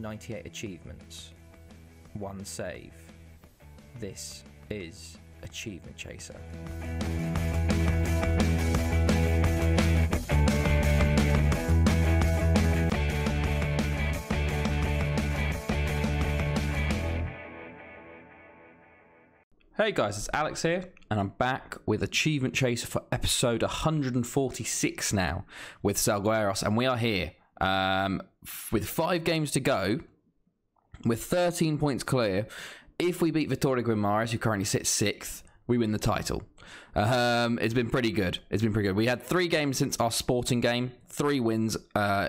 98 achievements, 1 save. This is Achievement Chaser. Hey guys, it's Alex here, and I'm back with Achievement Chaser for episode 146 now with Salgueiros, and we are here with 5 games to go, with 13 points clear. If we beat Vitoria Guimares, who currently sits 6th, we win the title. It's been pretty good. We had 3 games since our sporting game, 3 wins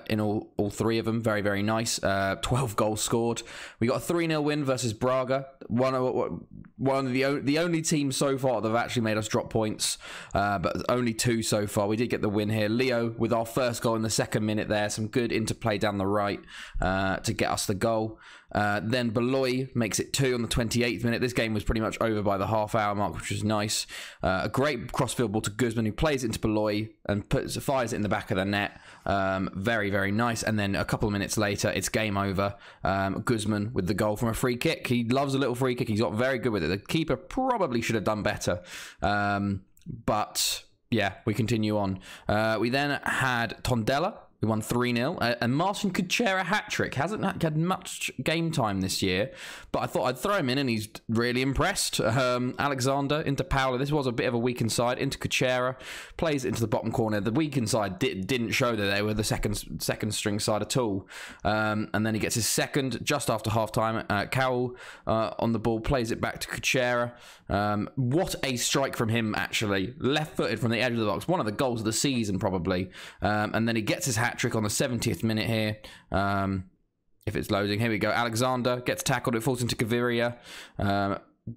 in all 3 of them. Very, very nice. 12 goals scored. We got a 3-0 win versus Braga. One of the only teams so far that have actually made us drop points, but only 2 so far. We did get the win here. Leo with our first goal in the 2nd minute there. Some good interplay down the right to get us the goal. Then Beloy makes it 2 on the 28th minute. This game was pretty much over by the half-hour mark, which was nice. A great cross-field ball to Guzman, who plays it into Beloy and fires it in the back of the net. Very, very nice. And then a couple of minutes later, it's game over. Guzman with the goal from a free kick. He loves a little free kick. He's got very good with it. The keeper probably should have done better. But yeah, we continue on. We then had Tondela. We won 3-0, and Martin Kuchera hat-trick. Hasn't had much game time this year, but I thought I'd throw him in, and he's really impressed. Alexander into Paolo. This was a bit of a weakened side. Into Kuchera. Plays it into the bottom corner. The weakened side didn't show that they were the second string side at all. And then he gets his second just after half-time. Cowell on the ball, plays it back to Kuchera. What a strike from him, actually. Left-footed from the edge of the box. One of the goals of the season, probably. And then he gets his hat-trick on the 70th minute here. If it's loading, here we go. Alexander gets tackled. It falls into Vitoria.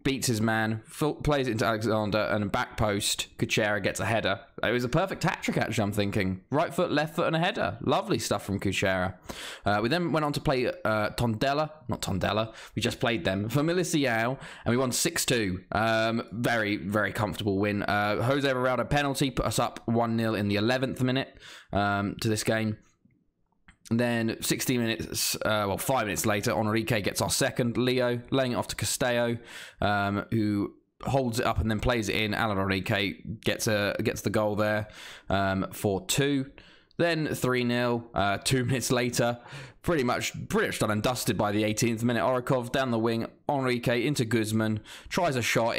Beats his man. Plays it into Alexander. And back post, Kuchera gets a header. It was a perfect hat-trick, actually, I'm thinking. Right foot, left foot, and a header. Lovely stuff from Kuchera. We then went on to play Tondela. Not Tondela. We just played them. Familia Siao. And we won 6-2. Very, very comfortable win. Jose Ronaldo penalty put us up 1-0 in the 11th minute to this game. And then 16 minutes, 5 minutes later, Enrique gets our second. Leo laying it off to Castello, who holds it up and then plays it in. Alan Enrique gets the goal there for 2. Then 3-0. 2 minutes later, pretty much done and dusted by the 18th minute. Orikov down the wing, Enrique into Guzman, tries a shot.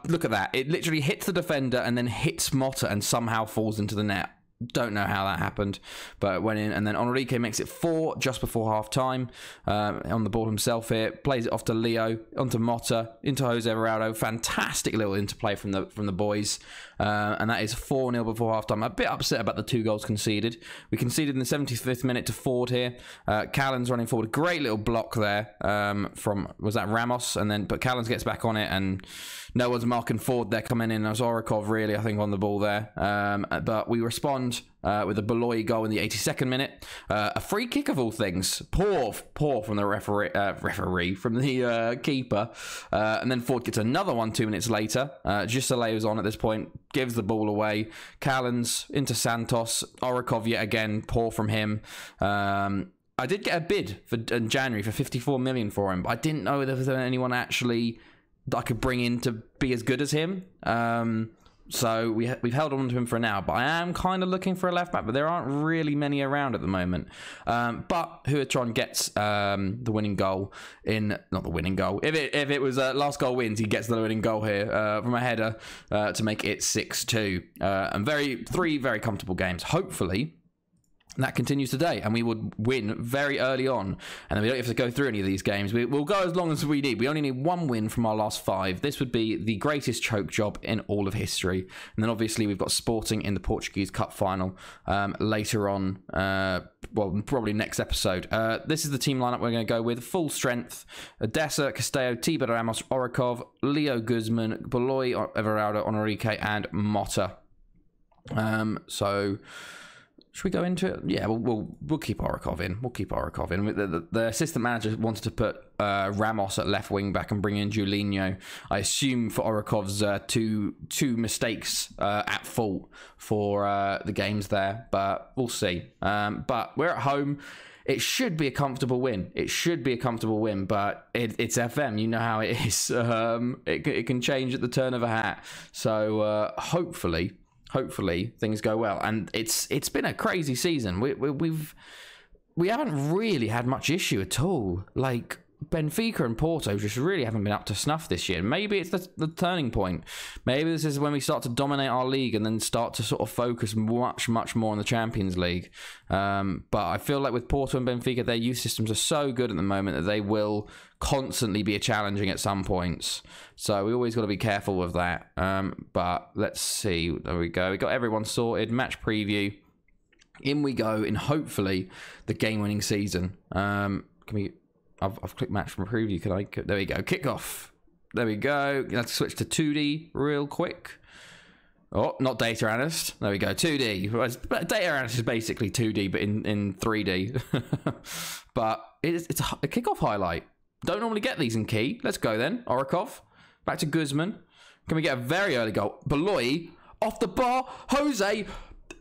Look at that. It literally hits the defender and then hits Motta and somehow falls into the net. Don't know how that happened, but it went in. And then Enrique makes it 4 just before half time on the ball himself here. Plays it off to Leo, onto Motta, into Jose Ronaldo. Fantastic little interplay from the boys. And that is 4-0 before half time. A bit upset about the 2 goals conceded. We conceded in the 75th minute to Ford here. Callens running forward. Great little block there from, was that Ramos? But Callens gets back on it, and no one's marking Ford there coming in. It was Orikov, really, I think, on the ball there. But we respond with a Beloy goal in the 82nd minute. A free kick of all things. Poor from the referee, from the keeper. And then Ford gets another one 2 minutes later. Giseleo's on at this point. Gives the ball away. Callens into Santos. Orikov yet again. Poor from him. I did get a bid in January for 54 million for him, but I didn't know if there was anyone actually that I could bring in to be as good as him. So we've held on to him for now, but I am kind of looking for a left back, but there aren't really many around at the moment. But Huatron gets the winning goal not the winning goal. If it was last goal wins, he gets the winning goal here from a header to make it 6-2. And 3 very comfortable games. Hopefully that continues today, and we would win very early on, and then we don't have to go through any of these games. We'll go as long as we need. We only need 1 win from our last 5. This would be the greatest choke job in all of history. And then obviously we've got Sporting in the Portuguese Cup final later on, probably next episode. This is the team lineup we're going to go with. Full strength: Odessa, Castello, Tiber Ramos, Orikov, Leo Guzman, Beloy, Everaldo, Enrique, and Motta. So should we go into it? Yeah, we'll keep Orikov in. We'll keep Orikov in. The assistant manager wanted to put Ramos at left wing back and bring in Julinho. I assume for Orikov's two mistakes at fault for the games there, but we'll see. But we're at home. it should be a comfortable win. It should be a comfortable win, but it's FM. You know how it is. It can change at the turn of a hat. So hopefully things go well. And it's been a crazy season. We haven't really had much issue at all. Like, Benfica and Porto just really haven't been up to snuff this year. Maybe it's the turning point. Maybe this is when we start to dominate our league and then start to sort of focus much more on the Champions League. But I feel like with Porto and Benfica, their youth systems are so good at the moment that they will constantly be challenging at some points. So we always got to be careful with that. But let's see. There we go. We got everyone sorted. Match preview. In we go in hopefully the game-winning season. Can we... I've clicked match from preview. Can I? There we go. Kickoff. There we go. Let's switch to 2D real quick. Oh, not data analyst. There we go. 2D. Data analyst is basically 2D, but in 3D. But it's a kickoff highlight. Don't normally get these in key. Let's go then. Orikov. Back to Guzman. Can we get a very early goal? Beloy off the bar. Jose.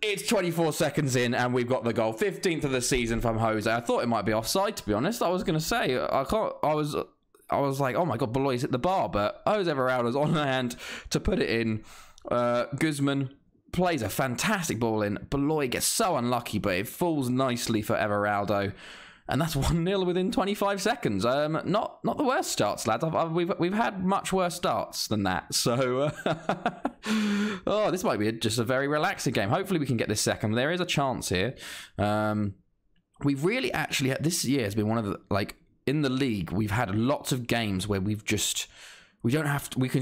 It's 24 seconds in, and we've got the goal. 15th of the season from Jose. I thought it might be offside, to be honest. I was going to say, I was like, oh my God, Beloy's hit the bar, but Jose Varaldo's on hand to put it in. Guzman plays a fantastic ball in. Beloy gets so unlucky, but it falls nicely for Everaldo. And that's 1-0 within 25 seconds. Not the worst starts, lads. We've had much worse starts than that. So, oh, this might be just a very relaxing game. Hopefully we can get this second. There is a chance here. We've really actually, this year has been one of the, like, in the league, we've had lots of games where we can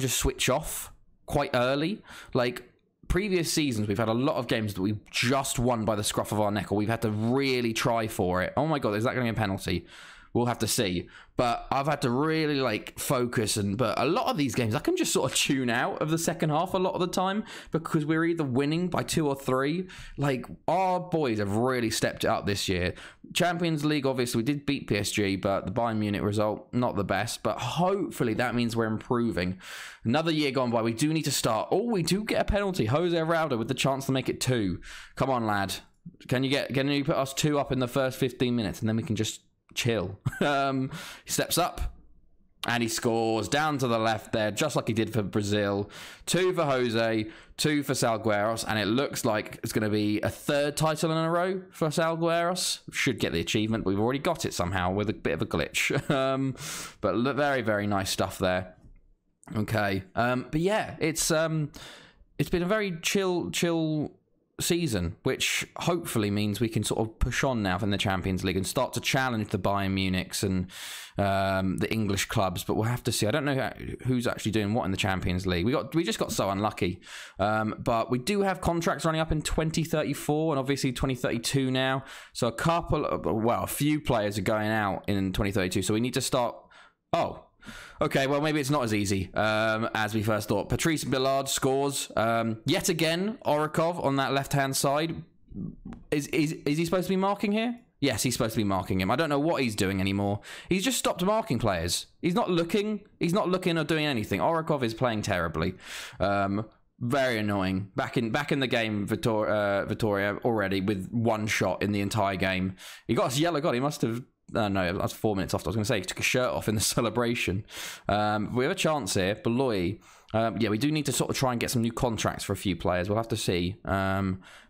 just switch off quite early. Like, previous seasons, we've had a lot of games that we've just won by the scruff of our neck, or we've had to really try for it. Oh my God, is that going to be a penalty? We'll have to see. But I've had to really, like, focus. But a lot of these games, I can just sort of tune out of the second half a lot of the time because we're either winning by 2 or 3. Like, our boys have really stepped it up this year. Champions League, obviously, we did beat PSG, but the Bayern Munich result, not the best. But hopefully that means we're improving. Another year gone by, we do need to start. Oh, we do get a penalty. Jose Araujo with the chance to make it 2. Come on, lad. Can you put us 2 up in the first 15 minutes, and then we can just chill. He steps up and he scores down to the left there, just like he did for Brazil. 2 for Jose, 2 for Salgueiros, and it looks like it's going to be a 3rd title in a row for Salgueiros. Should get the achievement. We've already got it somehow with a bit of a glitch. But very, very nice stuff there. Okay. But yeah, it's been a very chill season, which hopefully means we can sort of push on now in the Champions League and start to challenge the Bayern Munichs and the English clubs. But we'll have to see. I don't know who's actually doing what in the Champions League. We just got so unlucky. But we do have contracts running up in 2034 and obviously 2032 now. So a few players are going out in 2032. So we need to start. Oh. Okay, well, maybe it's not as easy as we first thought. Patrice Billard scores. Yet again, Orikov on that left-hand side. Is he supposed to be marking here? Yes, he's supposed to be marking him. I don't know what he's doing anymore. He's just stopped marking players. He's not looking. He's not looking or doing anything. Orikov is playing terribly. Very annoying. Back in the game, Vitoria already with 1 shot in the entire game. He got a yellow card. He must have... no, that's 4 minutes off. I was going to say he took his shirt off in the celebration. We have a chance here. Beloy. Yeah, we do need to sort of try and get some new contracts for a few players. We'll have to see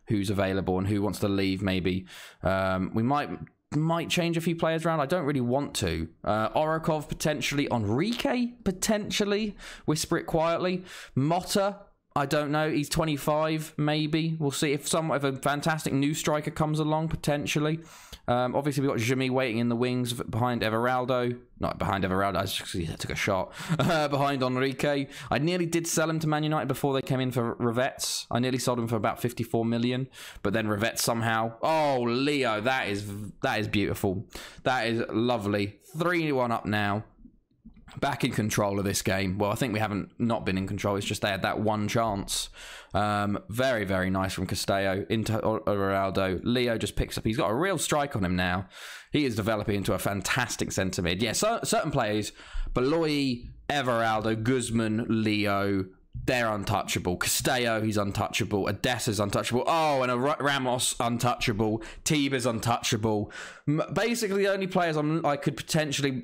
who's available and who wants to leave, maybe. We might change a few players around. I don't really want to. Orikov, potentially. Enrique, potentially. Whisper it quietly. Motta, I don't know. He's 25, maybe. We'll see if a fantastic new striker comes along, potentially. Obviously, we've got Jimmy waiting in the wings behind Everaldo. Not behind Everaldo, I took a shot. Behind Enrique. I nearly did sell him to Man United before they came in for Rivets. I nearly sold him for about 54 million. But then Rivets somehow... Oh, Leo, that is beautiful. That is lovely. 3-1 up now. Back in control of this game. Well, I think we haven't not been in control. It's just they had that 1 chance. Very, very nice from Castello into Ronaldo. Leo just picks up. He's got a real strike on him now. He is developing into a fantastic centre mid. Yeah, certain players, Beloy, Everaldo, Guzman, Leo, they're untouchable. Castello, he's untouchable. Odessa's untouchable. Oh, and a Ramos, untouchable. Tiba's untouchable. Basically, the only players I could potentially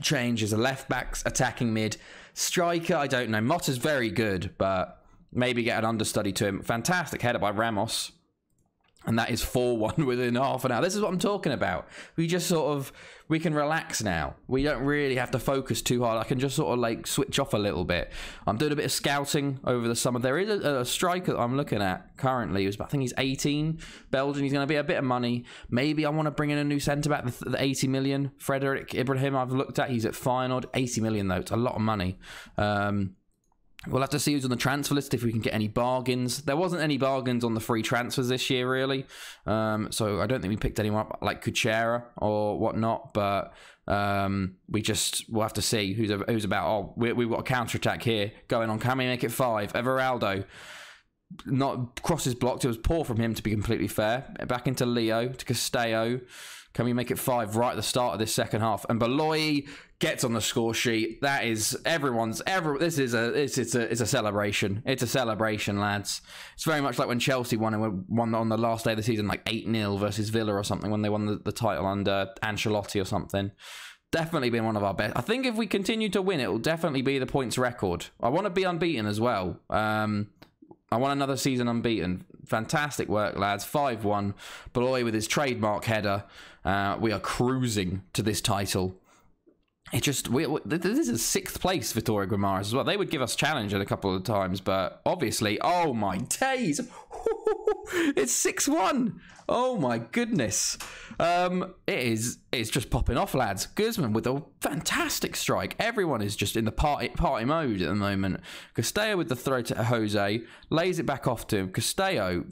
change is a left-back attacking mid. Striker, I don't know. Motta's very good, but maybe get an understudy to him. Fantastic header by Ramos. And that is 4-1 within half an hour. This is what I'm talking about. We just sort of, we can relax now. We don't really have to focus too hard. I can just sort of like switch off a little bit. I'm doing a bit of scouting over the summer. There is a striker that I'm looking at currently. I think he's 18. Belgian. He's going to be a bit of money. Maybe I want to bring in a new centre-back, the 80 million. Frederick Ibrahim I've looked at. He's at Feyenoord. 80 million though. It's a lot of money. We'll have to see who's on the transfer list, if we can get any bargains. There wasn't any bargains on the free transfers this year, really. So I don't think we picked anyone up like Kuchera or whatnot. But we'll have to see who's about. Oh, we've got a counter-attack here going on. Can we make it 5? Everaldo. Not crosses blocked. It was poor from him, to be completely fair. Back into Leo, to Castello. Can we make it 5 right at the start of this second half? And Beloy gets on the score sheet. That is this is a celebration. It's a celebration, lads. It's very much like when Chelsea won on the last day of the season, like 8-0 versus Villa or something, when they won the title under Ancelotti or something. Definitely been one of our best. I think if we continue to win, it will definitely be the points record. I want to be unbeaten as well. I want another season unbeaten. Fantastic work, lads. 5-1. Beloy with his trademark header. We are cruising to this title. It just, this is 6th place, Vitoria Guimares as well. They would give us challenge a couple of times, but obviously, oh my days. It's 6-1. Oh my goodness. It's just popping off, lads. Guzman with a fantastic strike. Everyone is just in the party mode at the moment. Castello with the throw to Jose, lays it back off to him. Castello,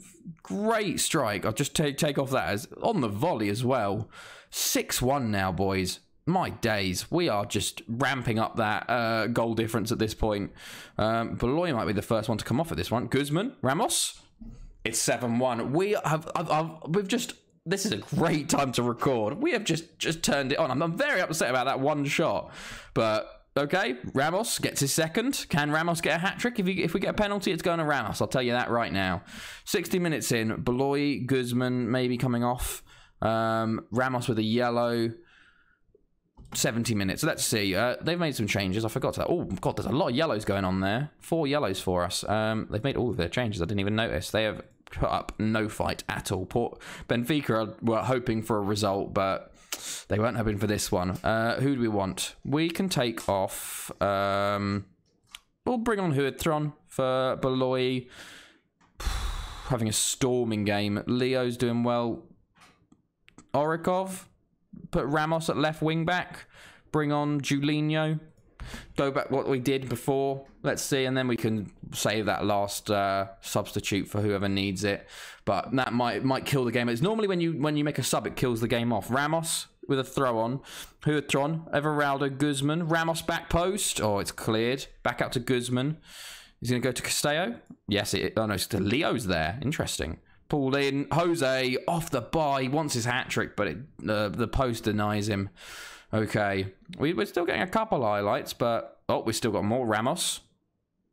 great strike. I'll just take off that as on the volley as well. 6-1 now, boys. My days, we are just ramping up that goal difference at this point. Beloy might be the first one to come off at this one. Guzman, Ramos. It's 7-1. This is a great time to record. We have just turned it on. I'm very upset about that one shot. But, okay, Ramos gets his second. Can Ramos get a hat-trick? If we get a penalty, it's going to Ramos. I'll tell you that right now. 60 minutes in. Beloy, Guzman maybe coming off. Ramos with a yellow. 70 minutes. Let's see. They've made some changes. I forgot to. Oh, God, there's a lot of yellows going on there. 4 yellows for us. They've made all of their changes. I didn't even notice. They have put up no fight at all. Benfica were hoping for a result, but they weren't hoping for this one. Who do we want? We can take off. We'll bring on Huitron for Beloy. Having a storming game. Leo's doing well. Orikov. Put Ramos at left wing back. Bring on Julinho. Go back what we did before. Let's see, and then we can save that last substitute for whoever needs it. But that might kill the game. It's normally when you make a sub, it kills the game off. Ramos with a throw on. Huitron, Everaldo, Guzman. Ramos back post. Oh, it's cleared. Back out to Guzman. He's going to go to Castello. Yes, oh no, it's Leo's there. Interesting. Pulled in. Jose off the bar. He wants his hat-trick, but the post denies him. Okay. We're still getting a couple highlights, but... Oh, we've still got more. Ramos.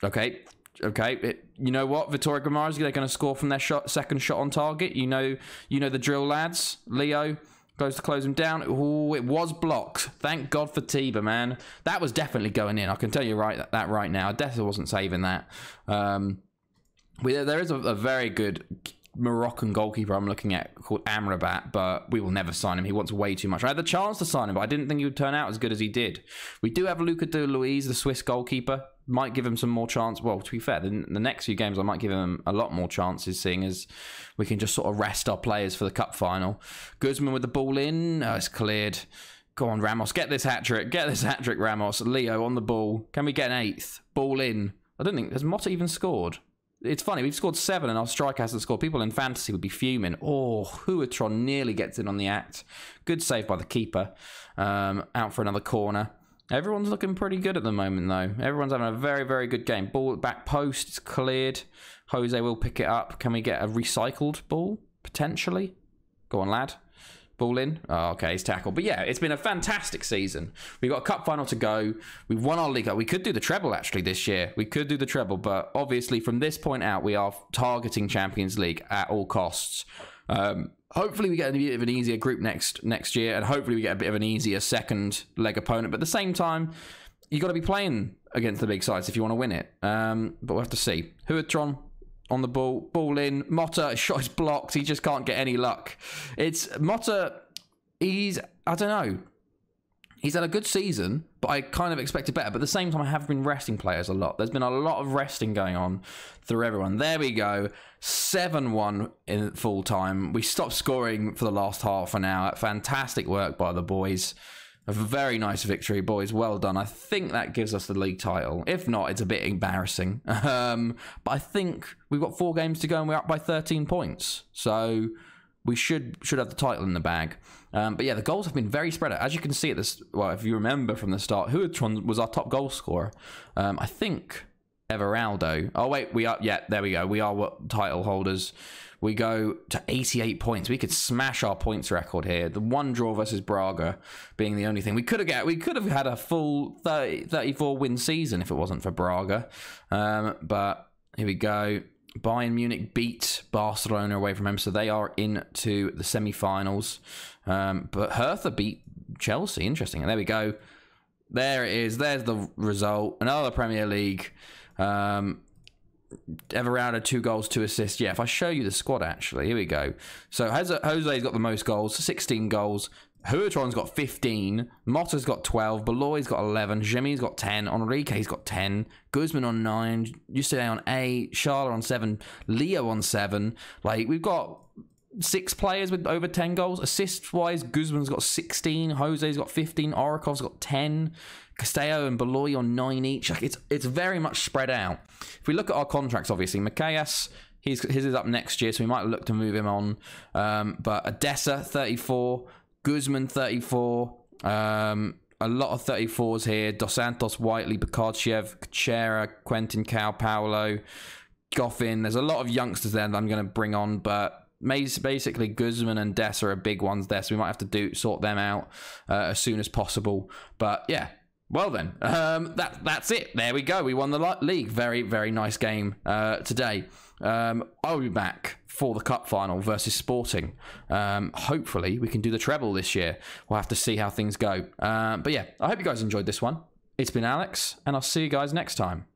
Okay. Okay. You know what? Vitoria Guimares, they're going to score from their second shot on target. You know the drill, lads. Leo goes to close him down. Oh, it was blocked. Thank God for Tiba, man. That was definitely going in. I can tell you that right now. I definitely wasn't saving that. There is a very good... Moroccan goalkeeper I'm looking at called Amrabat, but we will never sign him. He wants way too much. I had the chance to sign him, but I didn't think he would turn out as good as he did. We do have Luca de Luis, the Swiss goalkeeper. Might give him some more chance. Well, to be fair, the next few games I might give him a lot more chances, seeing as we can just sort of rest our players for the cup final. Guzman with the ball in. Oh, it's cleared. Go on, Ramos. Get this hat-trick. Get this hat-trick, Ramos. Leo on the ball. Can we get an 8th? Ball in. I don't think... Has Motta even scored? It's funny, we've scored 7 and our striker hasn't scored. People in fantasy would be fuming. Oh, Huitron nearly gets in on the act. Good save by the keeper. Out for another corner. Everyone's looking pretty good at the moment, though. Everyone's having a very, very good game. Ball at back post, it's cleared. Jose will pick it up. Can we get a recycled ball, potentially? Go on, lad. Ball in. Oh, okay, he's tackled. But yeah, it's been a fantastic season. We've got a cup final to go. We've won our league. We could do the treble, actually, this year. We could do the treble. But obviously, from this point out, we are targeting Champions League at all costs. Hopefully, we get a bit of an easier group next year. And hopefully, we get a bit of an easier second leg opponent. But at the same time, you got to be playing against the big sides if you want to win it. But we'll have to see. Huatron on the ball in. Motta, his shot is blocked. He just can't get any luck. It's Motta, I don't know. He's had a good season, but I kind of expected better. But at the same time, I have been resting players a lot. There's been a lot of resting going on through everyone. There we go. 7-1 in full time. We stopped scoring for the last half an hour. Fantastic work by the boys. A very nice victory, boys. Well done. I think that gives us the league title. If not, it's a bit embarrassing. But I think we've got 4 games to go and we're up by 13 points. So we should have the title in the bag. But yeah, the goals have been very spread out. As you can see at this, well, if you remember from the start, Huatron was our top goal scorer. I think Everaldo. Oh, wait, there we go. We are title holders. We go to 88 points. We could smash our points record here. The one draw versus Braga being the only thing. We could have had a full 34 win season if it wasn't for Braga. But here we go. Bayern Munich beat Barcelona away from home, so they are into the semi-finals. But Hertha beat Chelsea. Interesting. And there we go. There it is. There's the result. Another Premier League. Everaldo 2 goals, 2 assists. Yeah, if I show you the squad, actually, here we go. So Jose's got the most goals, 16 goals. Huatron's got 15. Motta's got 12. Beloy's got 11. Jimmy's got 10. Enrique's got 10. Guzman on 9. Yusuke on 8. Charla on 7. Leo on 7. Like, we've got 6 players with over 10 goals. Assist-wise, Guzman's got 16. Jose's got 15. Orakov's got 10. Castello and Beloy on 9 each. Like, it's very much spread out. If we look at our contracts, obviously, Macias, his is up next year, so we might look to move him on. But Odessa, 34. Guzman, 34. A lot of 34s here. Dos Santos, Whiteley, Bakardchev, Kachera, Quentin Cao, Paolo, Goffin. There's a lot of youngsters there that I'm going to bring on, but basically Guzman and Dessa are big ones there, so we might have to sort them out as soon as possible. But yeah. Well then, that's it. There we go. We won the league. Very, very nice game today. I'll be back for the cup final versus Sporting. Hopefully, we can do the treble this year. We'll have to see how things go. But yeah, I hope you guys enjoyed this one. It's been Alex, and I'll see you guys next time.